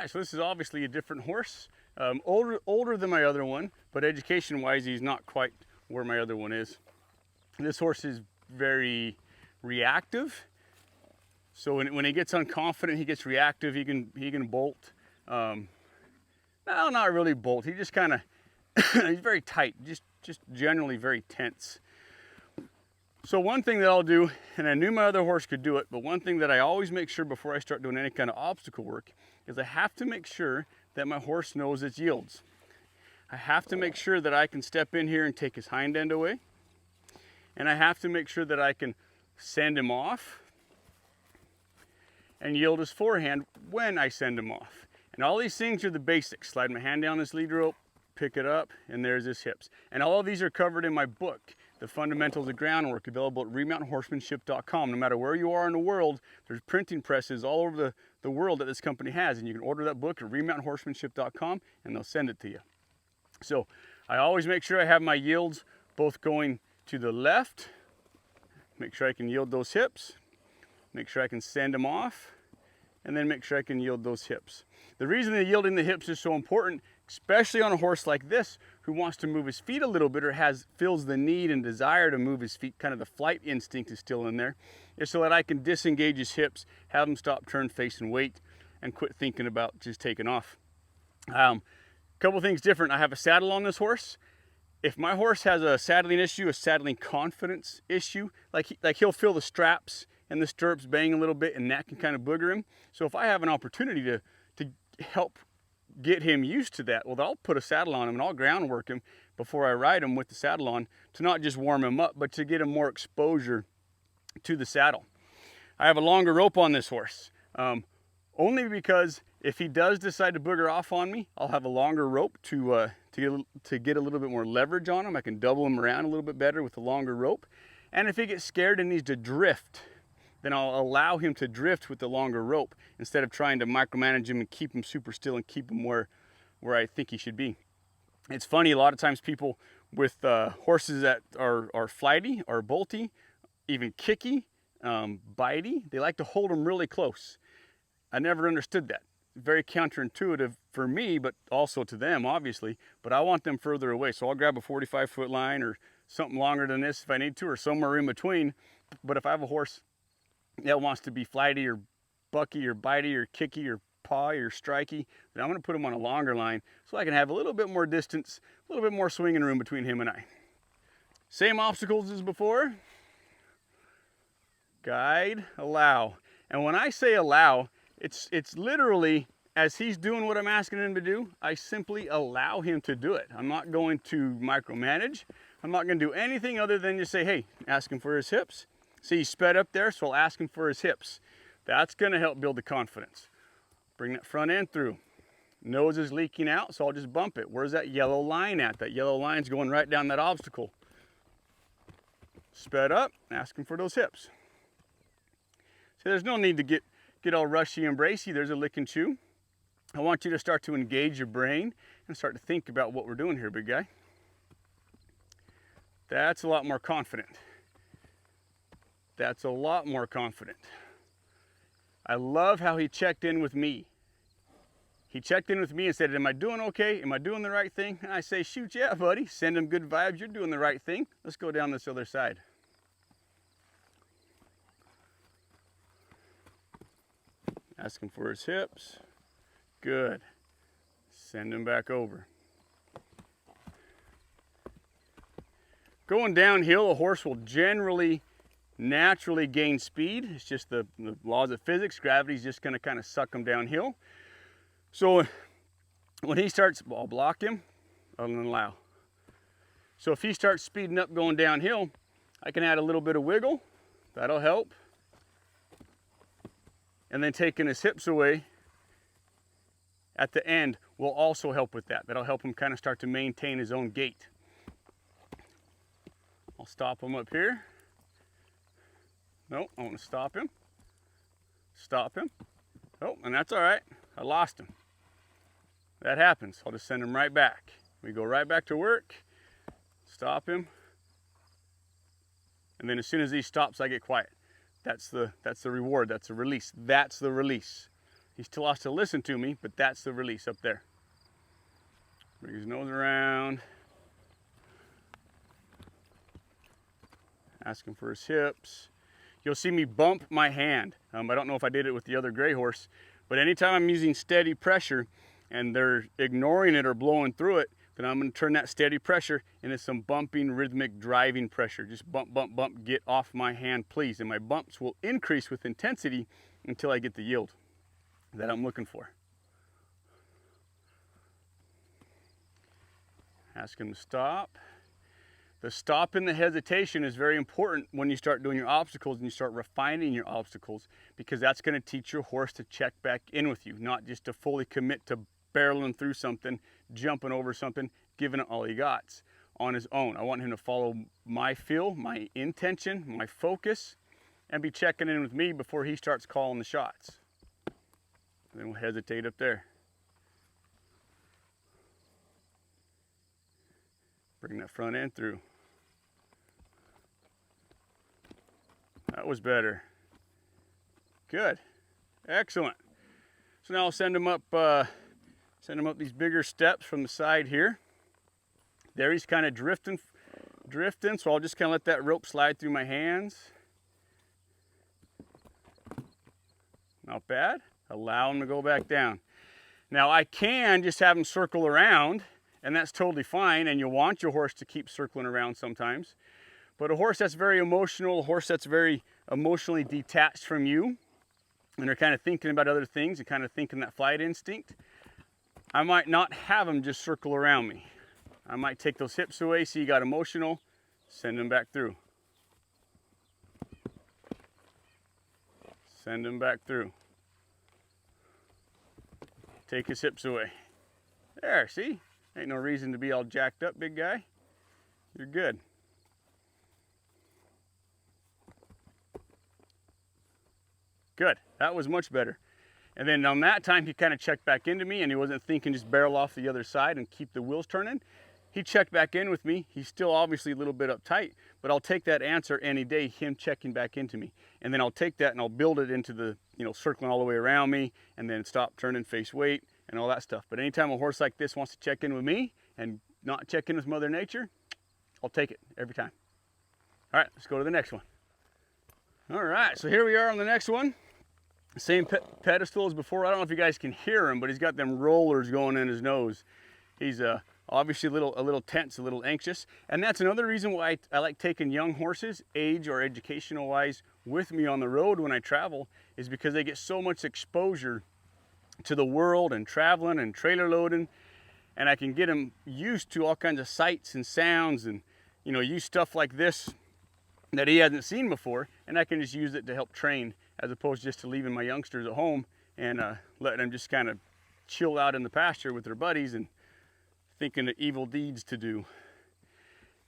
right, so this is obviously a different horse. Older than my other one, but education-wise, he's not quite where my other one is. This horse is very reactive. So when he gets unconfident, he gets reactive. He can bolt. No, not really bolt. He just kind of he's very tight, just generally very tense. So one thing that I'll do, and I knew my other horse could do it, but one thing that I always make sure before I start doing any kind of obstacle work is I have to make sure that my horse knows its yields. I have to make sure that I can step in here and take his hind end away. And I have to make sure that I can send him off and yield his forehand when I send him off. And all these things are the basics. Slide my hand down this lead rope, pick it up, and there's his hips. And all of these are covered in my book, The Fundamentals of Groundwork, available at remounthorsemanship.com. No matter where you are in the world, there's printing presses all over the world that this company has, and you can order that book at remounthorsemanship.com and they'll send it to you. So I always make sure I have my yields both going to the left, make sure I can yield those hips, make sure I can send them off, and then make sure I can yield those hips. The reason that yielding the hips is so important, especially on a horse like this who wants to move his feet a little bit or feels the need and desire to move his feet, kind of the flight instinct is still in there, is so that I can disengage his hips, have him stop, turn, face, and wait, and quit thinking about just taking off. Couple things different. I have a saddle on this horse. If my horse has a saddling issue, a saddling confidence issue, like he'll feel the straps and the stirrups bang a little bit, and that can kind of booger him. So if I have an opportunity to help get him used to that, well, I'll put a saddle on him and I'll groundwork him before I ride him with the saddle on, to not just warm him up, but to get him more exposure to the saddle. I have a longer rope on this horse, only because if he does decide to booger off on me, I'll have a longer rope to get a little bit more leverage on him. I can double him around a little bit better with a longer rope. And if he gets scared and needs to drift, then I'll allow him to drift with the longer rope instead of trying to micromanage him and keep him super still and keep him where I think he should be. It's funny, a lot of times people with horses that are flighty or bolty, even kicky, bitey, they like to hold them really close. I never understood that. Very counterintuitive for me, but also to them, obviously. But I want them further away, so I'll grab a 45-foot line or something longer than this if I need to, or somewhere in between. But if I have a horse that wants to be flighty or bucky or bitey or kicky or pawy or strikey, then I'm going to put him on a longer line so I can have a little bit more distance, a little bit more swinging room between him and I. Same obstacles as before. Guide, allow. And when I say allow, it's literally, as he's doing what I'm asking him to do, I simply allow him to do it. I'm not going to micromanage. I'm not going to do anything other than just say, hey, ask him for his hips. See, he sped up there, so I'll ask him for his hips. That's going to help build the confidence. Bring that front end through. Nose is leaking out, so I'll just bump it. Where's that yellow line at? That yellow line's going right down that obstacle. Sped up, ask him for those hips. See, there's no need to get all rushy and bracy. There's a lick and chew. I want you to start to engage your brain and start to think about what we're doing here, big guy. That's a lot more confident. That's a lot more confident. I love how he checked in with me. He checked in with me and said, am I doing okay? Am I doing the right thing? And I say, shoot, yeah, buddy. Send him good vibes. You're doing the right thing. Let's go down this other side. Ask him for his hips. Good. Send him back over. Going downhill, a horse will naturally gain speed. It's just the laws of physics. Gravity's just going to kind of suck him downhill. So when he starts, I'll block him, I'll allow. So if he starts speeding up going downhill, I can add a little bit of wiggle. That'll help. And then taking his hips away at the end will also help with that. That'll help him kind of start to maintain his own gait. I'll stop him up here. No, I want to stop him. Stop him. Oh, and that's all right. I lost him. That happens. I'll just send him right back. We go right back to work. Stop him. And then as soon as he stops, I get quiet. That's the reward. That's the release. That's the release. He still has to listen to me, but that's the release up there. Bring his nose around. Ask him for his hips. You'll see me bump my hand. I don't know if I did it with the other gray horse, but anytime I'm using steady pressure and they're ignoring it or blowing through it, then I'm going to turn that steady pressure into some bumping, rhythmic, driving pressure. Just bump, bump, bump, get off my hand, please. And my bumps will increase with intensity until I get the yield that I'm looking for. Ask him to stop. The stop and the hesitation is very important when you start doing your obstacles and you start refining your obstacles, because that's going to teach your horse to check back in with you, not just to fully commit to barreling through something, jumping over something, giving it all he got on his own. I want him to follow my feel, my intention, my focus, and be checking in with me before he starts calling the shots. And then we'll hesitate up there. Bring that front end through. That was better. Good. Excellent. So now I'll send him up these bigger steps from the side here. There he's kind of drifting, so I'll just kind of let that rope slide through my hands. Not bad. Allow him to go back down. Now I can just have him circle around, and that's totally fine, and you want your horse to keep circling around sometimes. But a horse that's very emotional, a horse that's very emotionally detached from you, and they're kind of thinking about other things and kind of thinking that flight instinct, I might not have him just circle around me. I might take those hips away, see he got emotional, send him back through. Send him back through. Take his hips away. There, see? Ain't no reason to be all jacked up, big guy. You're good. Good, that was much better. And then on that time, he kind of checked back into me, and he wasn't thinking just barrel off the other side and keep the wheels turning. He checked back in with me. He's still obviously a little bit uptight, but I'll take that answer any day, him checking back into me. And then I'll take that and I'll build it into the, circling all the way around me, and then stop, turning, face weight, and all that stuff. But anytime a horse like this wants to check in with me and not check in with Mother Nature, I'll take it every time. All right, let's go to the next one. All right, so here we are on the next one. Same pedestal as before. I don't know if you guys can hear him, but he's got them rollers going in his nose. He's obviously a little tense, a little anxious. And that's another reason why I like taking young horses, age or educational wise, with me on the road when I travel, is because they get so much exposure to the world and traveling and trailer loading. And I can get them used to all kinds of sights and sounds and, use stuff like this that he hasn't seen before. And I can just use it to help train, as opposed to just to leaving my youngsters at home and letting them just kind of chill out in the pasture with their buddies and thinking of evil deeds to do.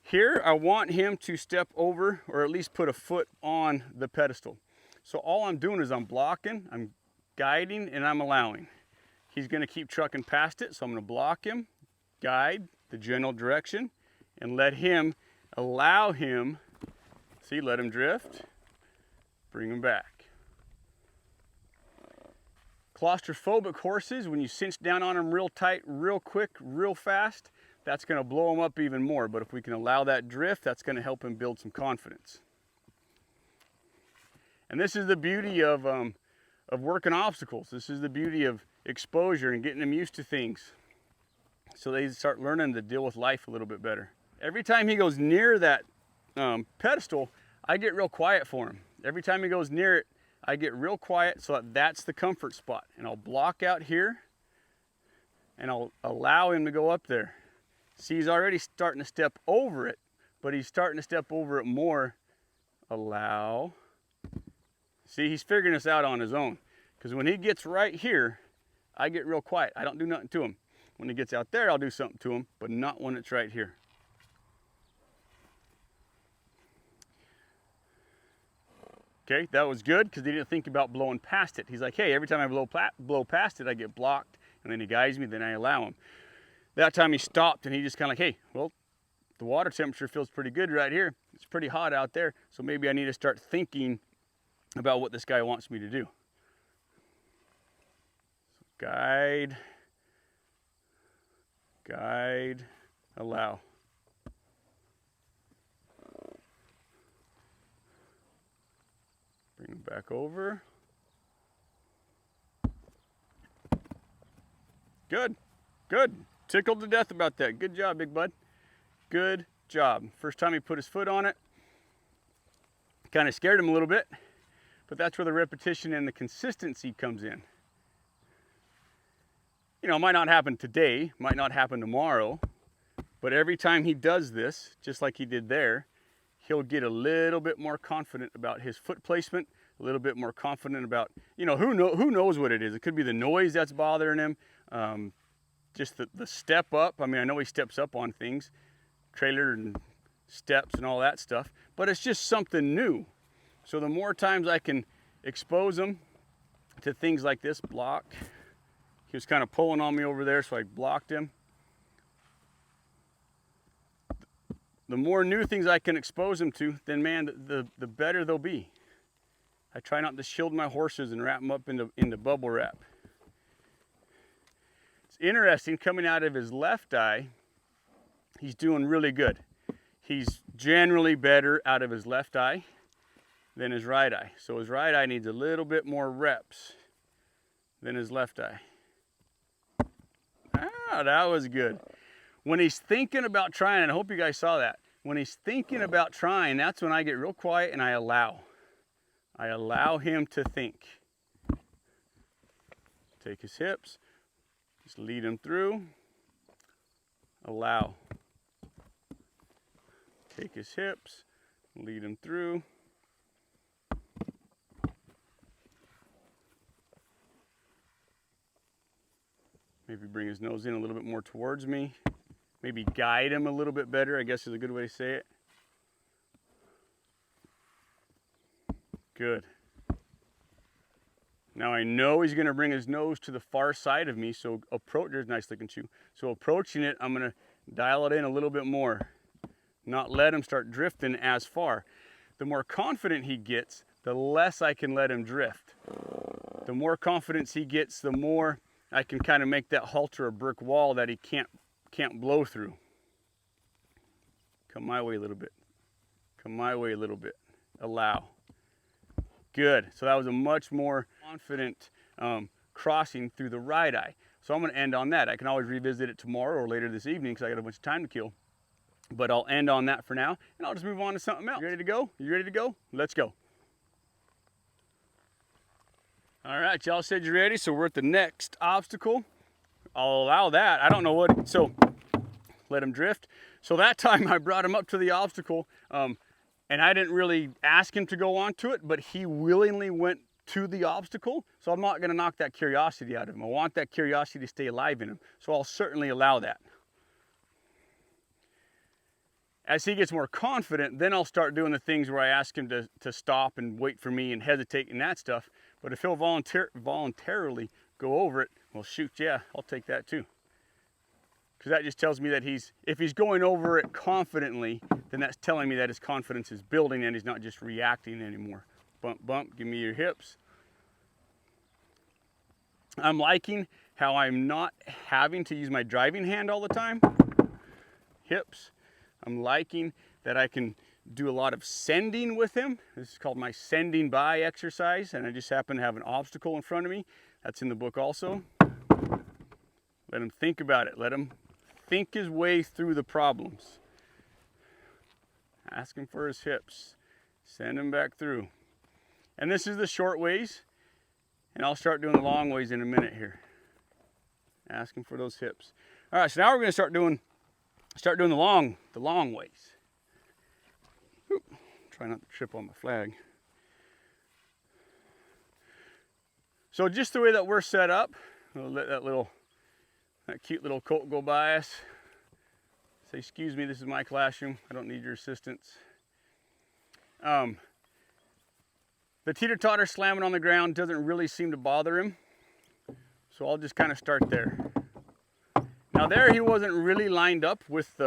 Here, I want him to step over, or at least put a foot on the pedestal. So all I'm doing is I'm blocking, I'm guiding, and I'm allowing. He's gonna keep trucking past it, so I'm gonna block him, guide the general direction, and allow him, see, let him drift, bring him back. Claustrophobic horses, when you cinch down on them real tight, real quick, real fast, that's going to blow them up even more. But if we can allow that drift, that's going to help him build some confidence. And this is the beauty of working obstacles. This is the beauty of exposure and getting them used to things, so they start learning to deal with life a little bit better. Every time he goes near that pedestal, I get real quiet for him. Every time he goes near it, I get real quiet, so that's the comfort spot. And I'll block out here, and I'll allow him to go up there. See, he's already starting to step over it, but he's starting to step over it more. Allow. See, he's figuring this out on his own. Because when he gets right here, I get real quiet. I don't do nothing to him. When he gets out there, I'll do something to him, but not when it's right here. Okay, that was good because he didn't think about blowing past it. He's like, hey, every time I blow past it, I get blocked, and then he guides me, then I allow him. That time he stopped, and he just kind of like, hey, well, the water temperature feels pretty good right here. It's pretty hot out there, so maybe I need to start thinking about what this guy wants me to do. Guide, guide, allow. Bring him back over. Good, good. Tickled to death about that. Good job, big bud. Good job. First time he put his foot on it, kind of scared him a little bit, but that's where the repetition and the consistency comes in. You know, it might not happen today, might not happen tomorrow, but every time he does this, just like he did there, he'll get a little bit more confident about his foot placement, a little bit more confident about, you know, who knows what it is. It could be the noise that's bothering him, just the step up. I mean, I know he steps up on things, trailer and steps and all that stuff, but it's just something new. So the more times I can expose him to things like this, block. He was kind of pulling on me over there, so I blocked him. The more new things I can expose him to, then man, the better they'll be. I try not to shield my horses and wrap them up into bubble wrap. It's interesting, coming out of his left eye, he's doing really good. He's generally better out of his left eye than his right eye. So his right eye needs a little bit more reps than his left eye. Ah, that was good. When he's thinking about trying, and I hope you guys saw that, when he's thinking about trying, that's when I get real quiet and I allow. I allow him to think. Take his hips, just lead him through, allow. Take his hips, lead him through. Maybe bring his nose in a little bit more towards me. Maybe guide him a little bit better, I guess is a good way to say it. Good. Now I know he's going to bring his nose to the far side of me, so approach, there's a nice looking shoe. So approaching it, I'm going to dial it in a little bit more. Not let him start drifting as far. The more confident he gets, the less I can let him drift. The more confidence he gets, the more I can kind of make that halter a brick wall that he can't blow through. Come my way a little bit. Come my way a little bit. Allow. Good. So that was a much more confident crossing through the right eye. So I'm going to end on that. I can always revisit it tomorrow or later this evening because I got a bunch of time to kill. But I'll end on that for now, and I'll just move on to something else. You ready to go? You ready to go? Let's go. All right, y'all said you're ready, so we're at the next obstacle. I'll allow that. I don't know what, so let him drift. So that time I brought him up to the obstacle, and I didn't really ask him to go onto it, but he willingly went to the obstacle. So I'm not gonna knock that curiosity out of him. I want that curiosity to stay alive in him. So I'll certainly allow that. As he gets more confident, then I'll start doing the things where I ask him to stop and wait for me and hesitate and that stuff. But if he'll voluntarily go over it, well, shoot, yeah, I'll take that too. Because that just tells me that if he's going over it confidently, then that's telling me that his confidence is building and he's not just reacting anymore. Bump, bump, give me your hips. I'm liking how I'm not having to use my driving hand all the time. Hips. I'm liking that I can do a lot of sending with him. This is called my sending by exercise, and I just happen to have an obstacle in front of me. That's in the book also. Let him think about it. Let him think his way through the problems. Ask him for his hips. Send him back through. And this is the short ways, and I'll start doing the long ways in a minute here. Ask him for those hips. All right, so now we're going to start doing the long ways. Oop, try not to trip on my flag. So just the way that we're set up, we'll let that cute little colt go by us. Say, excuse me, this is my classroom. I don't need your assistance. The teeter-totter slamming on the ground doesn't really seem to bother him. So I'll just kind of start there. Now there he wasn't really lined up with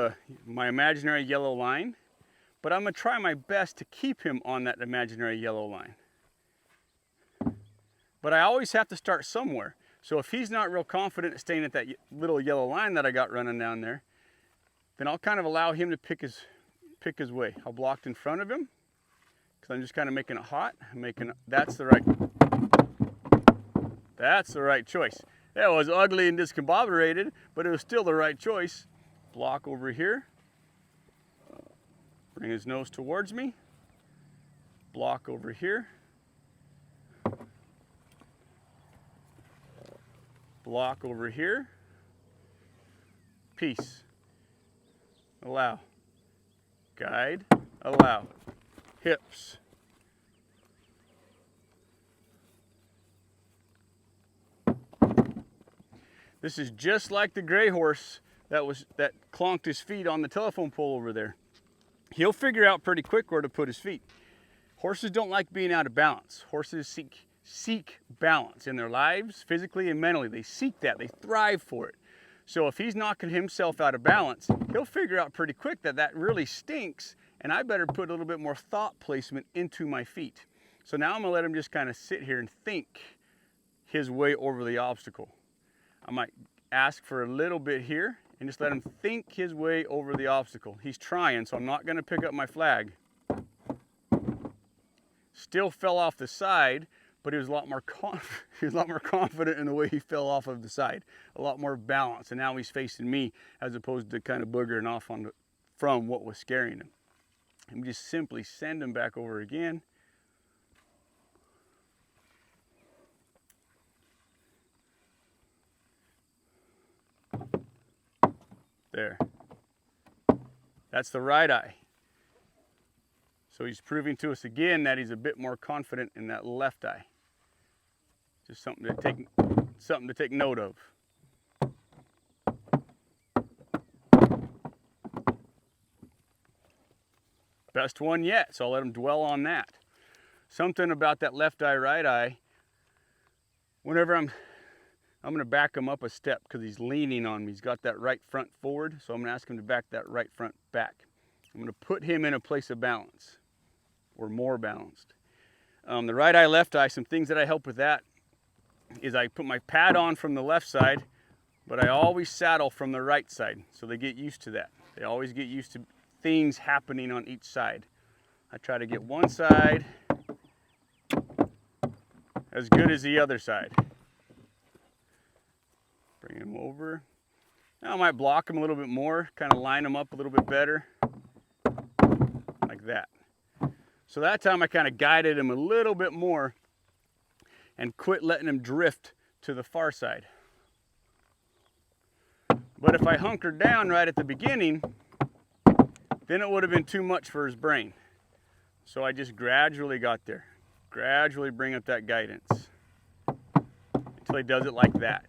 my imaginary yellow line, but I'm gonna try my best to keep him on that imaginary yellow line. But I always have to start somewhere. So if he's not real confident at staying at that little yellow line that I got running down there, then I'll kind of allow him to pick his way. I'll block in front of him because I'm just kind of making it hot. That's the right choice. That was ugly and discombobulated, but it was still the right choice. Block over here. Bring his nose towards me. Block over here. Block over here. Peace. Allow. Guide. Allow. Hips. This is just like the gray horse that clonked his feet on the telephone pole over there. He'll figure out pretty quick where to put his feet. Horses don't like being out of balance. Horses seek balance in their lives, physically and mentally. They seek that. They thrive for it. So if he's knocking himself out of balance, he'll figure out pretty quick that really stinks, and I better put a little bit more thought placement into my feet. So now I'm gonna let him just kind of sit here and think his way over the obstacle. I might ask for a little bit here and just let him think his way over the obstacle. He's trying, so I'm not gonna pick up my flag. Still fell off the side, but he was a lot more confident in the way he fell off of the side. A lot more balance, and now he's facing me as opposed to kind of boogering off from what was scaring him. And we just simply send him back over again. There. That's the right eye. So he's proving to us again that he's a bit more confident in that left eye. Just something to take note of. Best one yet, so I'll let him dwell on that. Something about that left eye, right eye. Whenever I'm going to back him up a step because he's leaning on me. He's got that right front forward, so I'm going to ask him to back that right front back. I'm going to put him in a place of balance, or more balanced. The right eye, left eye, some things that I help with that is I put my pad on from the left side, but I always saddle from the right side, so they get used to that. They always get used to things happening on each side. I try to get one side as good as the other side. Bring him over. Now I might block him a little bit more, kind of line him up a little bit better, like that. So that time I kind of guided him a little bit more and quit letting him drift to the far side. But if I hunkered down right at the beginning, then it would have been too much for his brain. So I just gradually got there. Gradually bring up that guidance until he does it like that.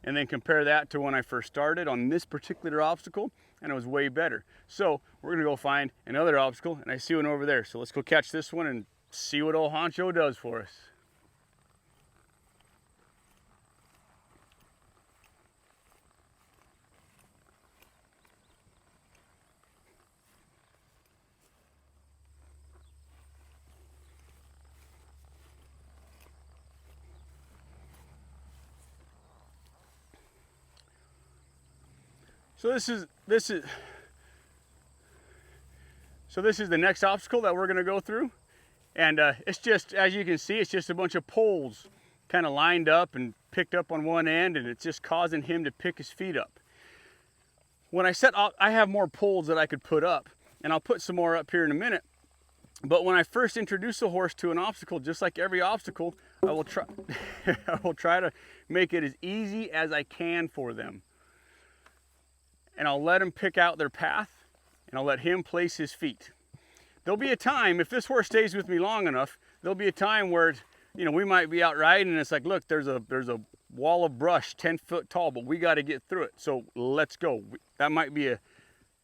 And then compare that to when I first started on this particular obstacle, and it was way better. So we're gonna go find another obstacle, and I see one over there. So let's go catch this one and see what old Honcho does for us. So this is the next obstacle that we're going to go through, and it's just, as you can see, it's just a bunch of poles kind of lined up and picked up on one end, and it's just causing him to pick his feet up. When I set up, I have more poles that I could put up, and I'll put some more up here in a minute. But when I first introduce a horse to an obstacle, just like every obstacle, I will try I will try to make it as easy as I can for them. And I'll let them pick out their path, and I'll let him place his feet. There'll be a time, if this horse stays with me long enough, there'll be a time where, you know, we might be out riding and it's like, look, there's a wall of brush 10 foot tall, but we got to get through it. So let's go. That might be a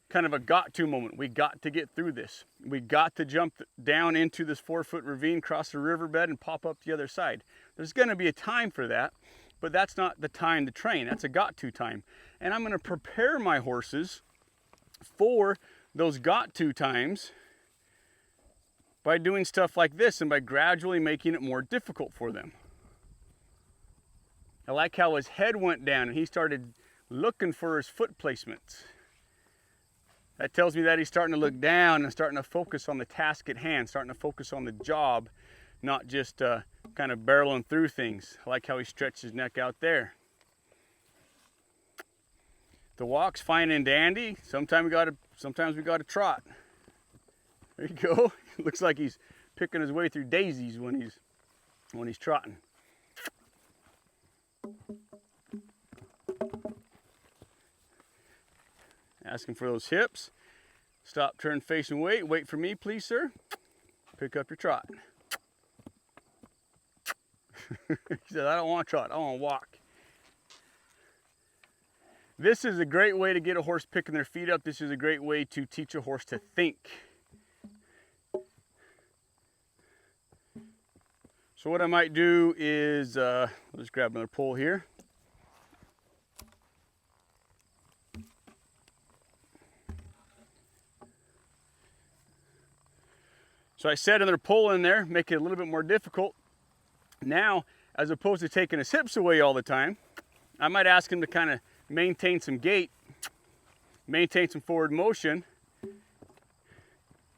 kind of a got to moment. We got to get through this. We got to jump down into this 4-foot ravine, cross the riverbed, and pop up the other side. There's going to be a time for that. But that's not the time to train. That's a got to time. And I'm going to prepare my horses for those got to times by doing stuff like this and by gradually making it more difficult for them. I like how his head went down and he started looking for his foot placements. That tells me that he's starting to look down and starting to focus on the task at hand, starting to focus on the job, not just kind of barreling through things. I like how he stretched his neck out there. The walk's fine and dandy. Sometimes we got to trot. There you go. Looks like he's picking his way through daisies when he's trotting. Asking for those hips. Stop, turn, face, and wait. Wait for me, please, sir. Pick up your trot. He said, I don't want to trot, I want to walk. This is a great way to get a horse picking their feet up. This is a great way to teach a horse to think. So what I might do is, let's grab another pole here. So I set another pole in there, make it a little bit more difficult. Now, as opposed to taking his hips away all the time, I might ask him to kind of maintain some gait, maintain some forward motion,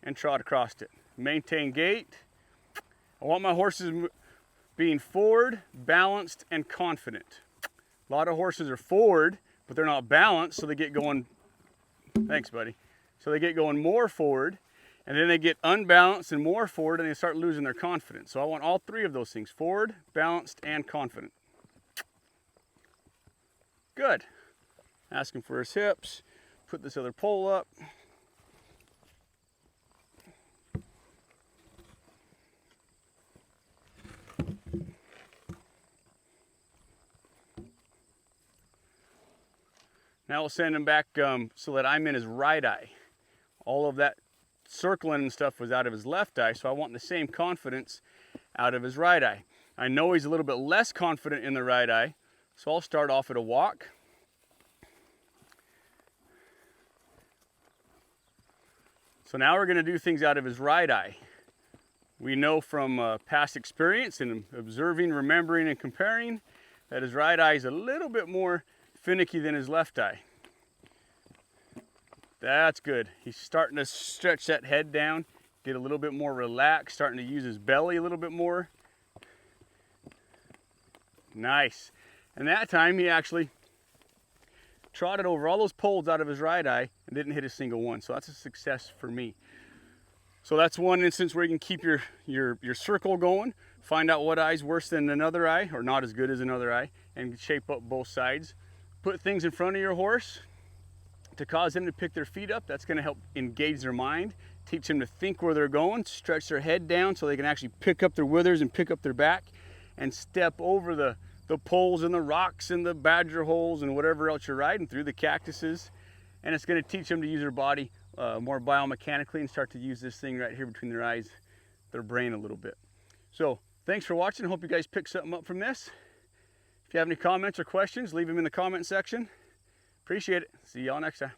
and trot across it. Maintain gait. I want my horses being forward, balanced, and confident. A lot of horses are forward, but they're not balanced, so they get going, thanks buddy, so they get going more forward, and then they get unbalanced and more forward, and they start losing their confidence. So I want all three of those things, forward, balanced, and confident. Good. Asking for his hips. Put this other pole up. Now we'll send him back so that I'm in his right eye. All of that circling and stuff was out of his left eye, so I want the same confidence out of his right eye. I know he's a little bit less confident in the right eye, so I'll start off at a walk. So now we're going to do things out of his right eye. We know from past experience and observing, remembering, and comparing that his right eye is a little bit more finicky than his left eye. That's good. He's starting to stretch that head down, get a little bit more relaxed, starting to use his belly a little bit more. Nice. And that time he actually trotted over all those poles out of his right eye and didn't hit a single one. So that's a success for me. So that's one instance where you can keep your circle going, find out what eye's worse than another eye or not as good as another eye, and shape up both sides. Put things in front of your horse to cause them to pick their feet up. That's going to help engage their mind, teach them to think where they're going, stretch their head down so they can actually pick up their withers and pick up their back and step over the poles and the rocks and the badger holes and whatever else you're riding through, the cactuses. And it's going to teach them to use their body more biomechanically and start to use this thing right here between their eyes, their brain a little bit. So thanks for watching. I hope you guys pick something up from this. If you have any comments or questions, leave them in the comment section. Appreciate it. See y'all next time.